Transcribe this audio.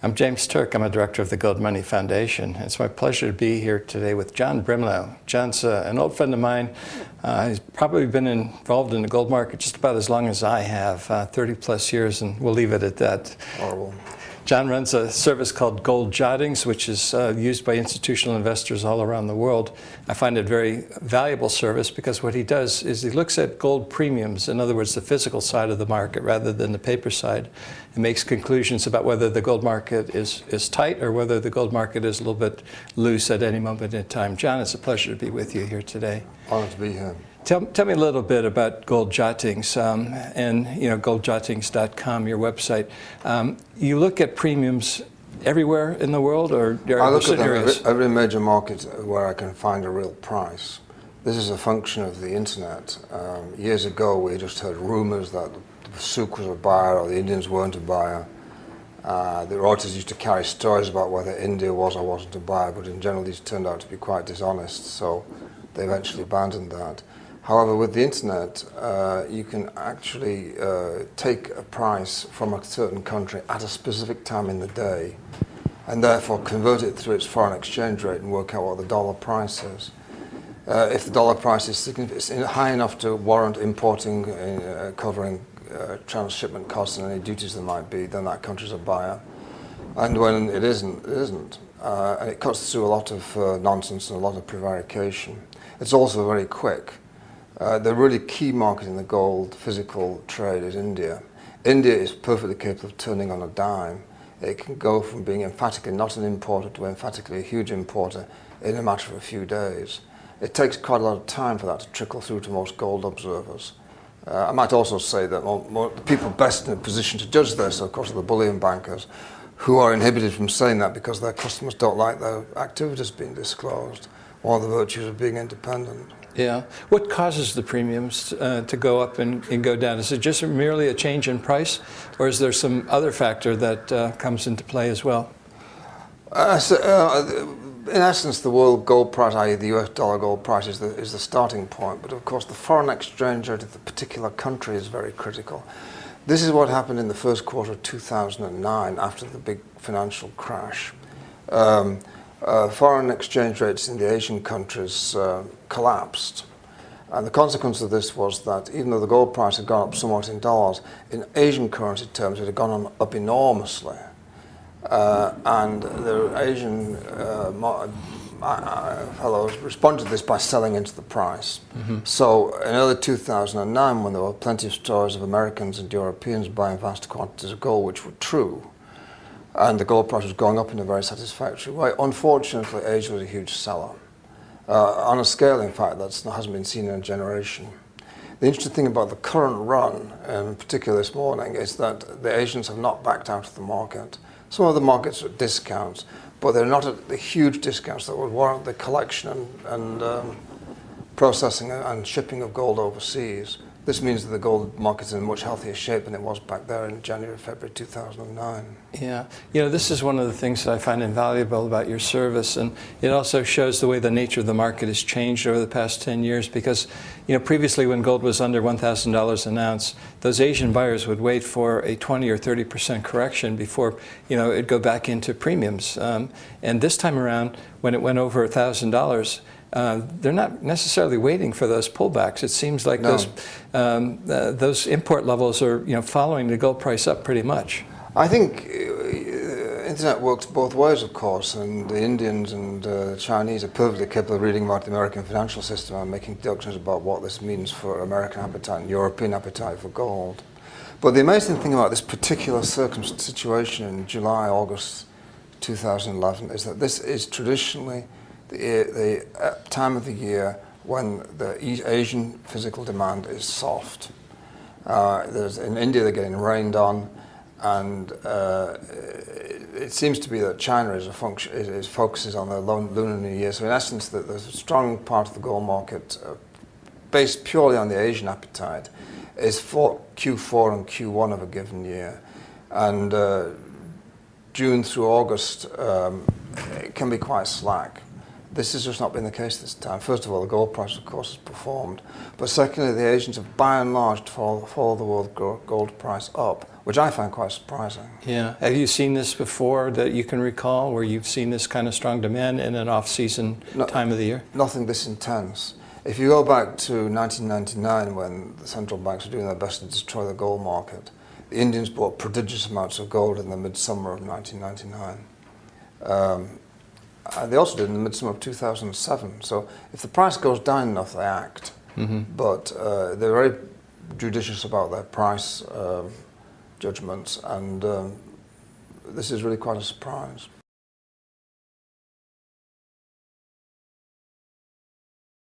I'm James Turk. I'm a director of the GoldMoney Foundation. It's my pleasure to be here today with John Brimelow. John's an old friend of mine. He's probably been involved in the gold market just about as long as I have, 30 plus years, and we'll leave it at that. Horrible. John runs a service called Gold Jottings, which is used by institutional investors all around the world. I find it a very valuable service because what he does is he looks at gold premiums, in other words, the physical side of the market rather than the paper side, and makes conclusions about whether the gold market is tight or whether the gold market is a little bit loose at any moment in time. John, it's a pleasure to be with you here today. Honored to be here. Tell me a little bit about Gold Jottings and goldjottings.com, your website. You look at premiums everywhere in the world, or are I look certain at areas? every major market where I can find a real price. This is a function of the internet. Years ago, we just heard rumors that the souk was a buyer or the Indians weren't a buyer. The Reuters used to carry stories about whether India was or wasn't a buyer, but in general, these turned out to be quite dishonest, so they eventually abandoned that. However, with the internet, you can actually take a price from a certain country at a specific time in the day and therefore convert it through its foreign exchange rate and work out what the dollar price is. If the dollar price is high enough to warrant importing, covering transshipment costs and any duties there might be, then that country's a buyer. And when it isn't, it isn't. And it cuts through a lot of nonsense and a lot of prevarication. It's also very quick. The really key market in the gold physical trade is India. India is perfectly capable of turning on a dime. It can go from being emphatically not an importer to emphatically a huge importer in a matter of a few days. It takes quite a lot of time for that to trickle through to most gold observers. I might also say that the people best in a position to judge this, of course, are the bullion bankers, who are inhibited from saying that because their customers don't like their activities being disclosed, or the virtues of being independent. Yeah. What causes the premiums to go up and go down? Is it just merely a change in price, or is there some other factor that comes into play as well? In essence, the world gold price, i.e. the US dollar gold price, is the starting point. But of course, the foreign exchange rate of the particular country is very critical. This is what happened in the first quarter of 2009 after the big financial crash. Foreign exchange rates in the Asian countries collapsed. And the consequence of this was that even though the gold price had gone up somewhat in dollars, in Asian currency terms it had gone up enormously. And the Asian fellows responded to this by selling into the price. Mm-hmm. So in early 2009, when there were plenty of stories of Americans and Europeans buying vast quantities of gold, which were true, and the gold price was going up in a very satisfactory way, unfortunately, Asia was a huge seller. On a scale, in fact, that hasn't been seen in a generation. The interesting thing about the current run, in particular this morning, is that the Asians have not backed out of the market. Some of the markets are at discounts, but they're not at the huge discounts that would warrant the collection and processing and shipping of gold overseas. This means that the gold market is in much healthier shape than it was back there in January, February 2009. Yeah, this is one of the things that I find invaluable about your service, and it also shows the way the nature of the market has changed over the past 10 years because, previously when gold was under $1,000 an ounce, those Asian buyers would wait for a 20 or 30% correction before, it'd go back into premiums. And this time around, when it went over $1,000, they're not necessarily waiting for those pullbacks. It seems like those import levels are following the gold price up pretty much. I think internet works both ways, of course, and the Indians and the Chinese are perfectly capable of reading about the American financial system and making deductions about what this means for American appetite and European appetite for gold. But the amazing thing about this particular situation in July, August 2011 is that this is traditionally the time of the year when the Asian physical demand is soft. In India they're getting rained on, and it seems to be that China focuses on the Lunar New Year. So in essence, there's a strong part of the gold market based purely on the Asian appetite is for Q4 and Q1 of a given year. And June through August it can be quite slack. This has just not been the case this time. First of all, the gold price, of course, has performed. But secondly, the Asians have, by and large, followed the world gold price up, which I find quite surprising. Yeah. Have you seen this before that you can recall, where you've seen this kind of strong demand in an off-season time of the year? Nothing this intense. If you go back to 1999, when the central banks were doing their best to destroy the gold market, the Indians bought prodigious amounts of gold in the midsummer of 1999. They also did in the midsummer of 2007. So if the price goes down enough, they act. But they're very judicious about their price judgments, and this is really quite a surprise.